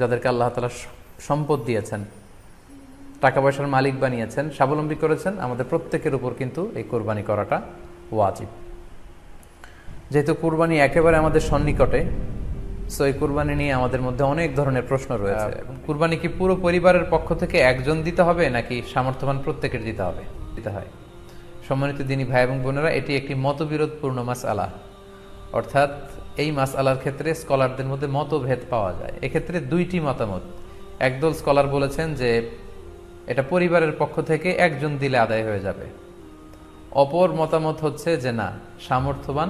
যাদেরকে আল্লাহ তাআলা সম্পদ দিয়েছেন, টাকা পয়সার মালিক বানিয়েছেন, স্বাবলম্বী করেছেন, আমাদের প্রত্যেকের উপর কিন্তু এই কোরবানি করাটা ওয়াজিব। যেহেতু কোরবানি একেবারে আমাদের সন্নিকটে, সো এই কোরবানি নিয়ে আমাদের মধ্যে অনেক ধরনের প্রশ্ন রয়েছে। কোরবানি কি পুরো পরিবারের পক্ষ থেকে একজন দিতে হবে নাকি সামর্থ্যবান প্রত্যেকের দিতে হয়? সম্মানিত দিনী ভাই এবং বোনেরা, এটি একটি মতবিরোধপূর্ণ মাসআলা। অর্থাৎ এই মাসআলার ক্ষেত্রে স্কলারদের মধ্যে মতভেদ পাওয়া যায়। এক্ষেত্রে দুইটি মতামত। একদল স্কলার বলেছেন যে এটা পরিবারের পক্ষ থেকে একজন দিলে আদায় হয়ে যাবে। অপর মতামত হচ্ছে যে না, সামর্থ্যবান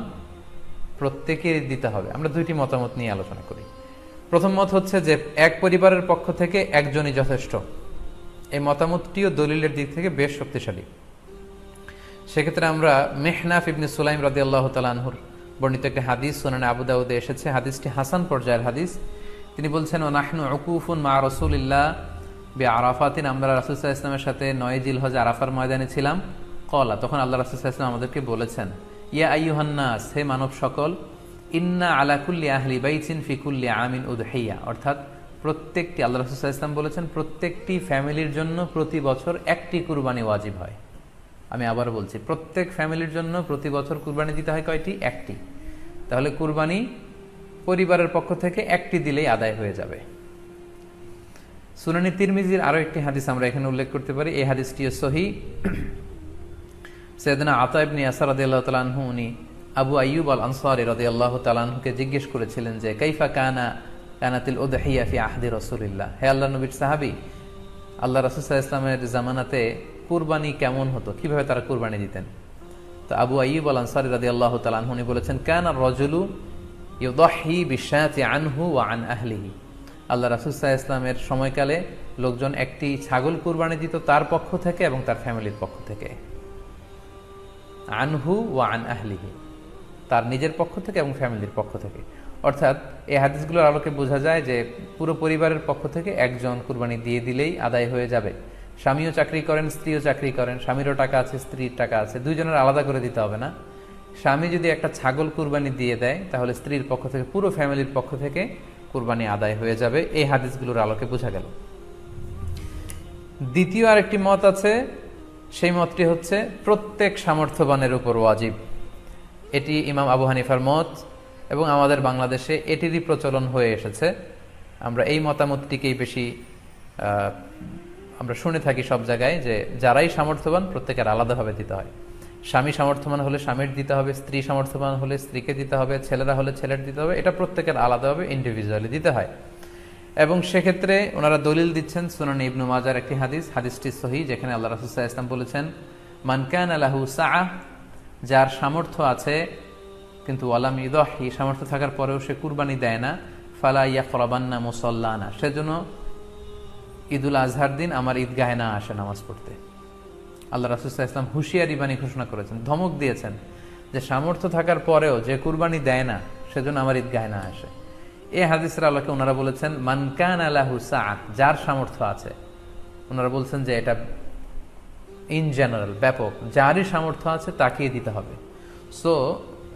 প্রত্যেকেরই দিতে হবে। আমরা দুইটি মতামত নিয়ে আলোচনা করি। প্রথম মত হচ্ছে যে এক পরিবারের পক্ষ থেকে একজনই যথেষ্ট। এই মতামতটিও দলিলের দিক থেকে বেশ শক্তিশালী। সেক্ষেত্রে আমরা মেহনাফ ইবনে সুলাইম রাদিয়াল্লাহু তাআলা আনহুর বর্ণিত একটি হাদিস সুনানে আবু দাউদে এসেছে। হাদিসটি হাসান পর্যায়ের হাদিস। তিনি বলছেন, ওয়া নাহনু উকুফুন মা রাসূলিল্লাহ বিআরাফাতিন, আমরা রাসূল সাল্লাল্লাহু আলাইহি ওয়াসাল্লামের সাথে 9 জিলহজ আরাফার ময়দানে ছিলাম। ক্বালা, তখন আল্লাহ রাসূল সাল্লাল্লাহু আলাইহি ওয়াসাল্লাম আমাদেরকে বলেছেন, ইয়া আইয়ুহান নাস, হে মানব সকল, ইন্না আলা কুল্লি আহলি বাইতিন ফি কুল্লি আমিন উদহিয়া, অর্থাৎ প্রত্যেকটি, আল্লাহ রাসূল সাল্লাল্লাহু আলাইহি ওয়াসাল্লাম বলেছেন, প্রত্যেকটি ফ্যামিলির জন্য প্রতি বছর একটি কুরবানি ওয়াজিব হয়। আমি আবার বলছি, প্রত্যেক ফ্যামিলির জন্য প্রতি বছর কুরবানি দিতে হয় কয়টি? একটি। তাহলে কুরবানি পরিবারের পক্ষ থেকে একটি দিলেই আদায় হয়ে যাবে। সুনানি তিরমিজির আরো একটি হাদিস আমরা এখানে উল্লেখ করতে পারি। এই হাদিসটিও সহিহ। সাইয়েদনা আতা ইবনে ইয়াসার রাদিয়াল্লাহু তাআলা আনহু, উনি আবু আইয়ুব আল আনসারী রাদিয়াল্লাহু তাআলা আনহুকে জিজ্ঞেস করেছিলেন যে কাইফা কানাতিল উদহিয়া ফি আহদি রাসূলিল্লাহ, হে আল্লাহর নবীর সাহাবী, আল্লাহ রাসূল সাল্লাল্লাহু আলাইহি ওয়াসাল্লামের জামানাতে কুরবানি কেমন হতো, কিভাবে তারা কুরবানি দিতেন? তো আবু আইয়ুব আল আনসারী রাদিয়াল্লাহু তাআলা আনহু উনি বলেছেন, কানা রাজুলু ইউদাহি বিশাতি আনহু ওয়া আন আহলিহি, আল্লাহ রাসূল সাল্লাল্লাহু আলাইহি ওয়াসাল্লামের সময়কালে লোকজন একটি ছাগল কুরবানি দিত তার পক্ষ থেকে এবং তার ফ্যামিলির পক্ষ থেকে। আনহু ওয়া আন আহলিহি, তার নিজের পক্ষ থেকে এবং ফ্যামিলির পক্ষ থেকে। অর্থাৎ এই হাদিসগুলোর আলোকে বোঝা যায় যে পুরো পরিবারের পক্ষ থেকে একজন কুরবানি দিয়ে দিলেই আদায় হয়ে যাবে। স্বামীও চাকরি করেন, স্ত্রীও চাকরি করেন, স্বামীরও টাকা আছে, স্ত্রীর টাকা আছে, দুইজনের আলাদা করে দিতে হবে না। স্বামী যদি একটা ছাগল কুরবানি দিয়ে দেয় তাহলে স্ত্রীর পক্ষ থেকে, পুরো ফ্যামিলির পক্ষ থেকে কুরবানি আদায় হয়ে যাবে। এই হাদিসগুলোর আলোকে বোঝা গেল। দ্বিতীয় আরেকটি মত আছে, সেই মতটি হচ্ছে প্রত্যেক সামর্থ্যবানের উপর ওয়াজিব। এটি ইমাম আবু হানিফার মত এবং আমাদের বাংলাদেশে এটিরই প্রচলন হয়ে এসেছে। আমরা এই মতামতটিকেই বেশি আমরা শুনে থাকি সব জায়গায়, যে যারাই সামর্থ্যবান প্রত্যেকের আলাদাভাবে দিতে হয়। স্বামী সামর্থ্যবান হলে স্বামীর দিতে হবে, স্ত্রী সামর্থ্যবান হলে স্ত্রীকে দিতে হবে, ছেলেরা হলে ছেলের দিতে হবে। এটা প্রত্যেকের আলাদাভাবে ইন্ডিভিজুয়ালি দিতে হয়। এবং সেক্ষেত্রে ওনারা দলিল দিচ্ছেন সুনান ইবনু মাজার একটি হাদিস, হাদিসটি সহিহ, যেখানে আল্লাহ রাসূল সাল্লাল্লাহু আলাইহি ওয়াসাল্লাম বলেছেন, মান কানা লাহু সাআহ, যার সামর্থ্য আছে কিন্তু ওয়ালাম ইউদাহি, সামর্থ্য থাকার পরেও সে কুরবানি দেয় না, ফালা ইয়াকরাবান্না মুসাল্লানা, সেজন্য ঈদুল আজহার দিন আমার ঈদগাহে না আসে নামাজ পড়তে। আল্লাহ রাসূল সাল্লাল্লাহু আলাইহি ওয়াসাল্লাম হুঁশিয়ারি বাণী ঘোষণা করেছেন, ধমক দিয়েছেন যে সামর্থ্য থাকার পরেও যে কুরবানি দেয় না সেজন্য আমার ঈদগাহে না আসে। এই হাদিসের আলোকে ওনারা বলেছেন মান কানা লাহু সাআহ, যার সামর্থ্য আছে। ওনারা বলছেন যে এটা ইন জেনারেল, ব্যাপক, যারই সামর্থ্য আছে তাকেই দিতে হবে। সো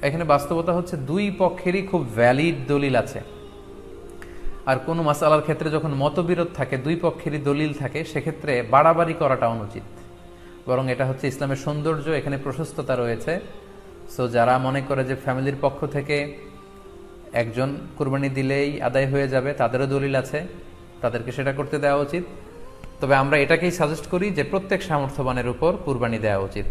এখানে বাস্তবতা হচ্ছে দুই পক্ষেরই খুব ভ্যালিড দলিল আছে। আর কোনো মাসআলার ক্ষেত্রে যখন মতবিরোধ থাকে, দুই পক্ষেরই দলিল থাকে, সেক্ষেত্রে বাড়াবাড়ি করাটা অনুচিত। বরং এটা হচ্ছে ইসলামের সৌন্দর্য, এখানে প্রশস্ততা রয়েছে। সো যারা মনে করে যে ফ্যামিলির পক্ষ থেকে একজন কুরবানি দিলেই আদায় হয়ে যাবে, তাদেরও দলিল আছে, তাদেরকে সেটা করতে দেওয়া উচিত। তবে আমরা এটাকেই সাজেস্ট করি যে প্রত্যেক সামর্থ্যবানের উপর কুরবানি দেওয়া উচিত।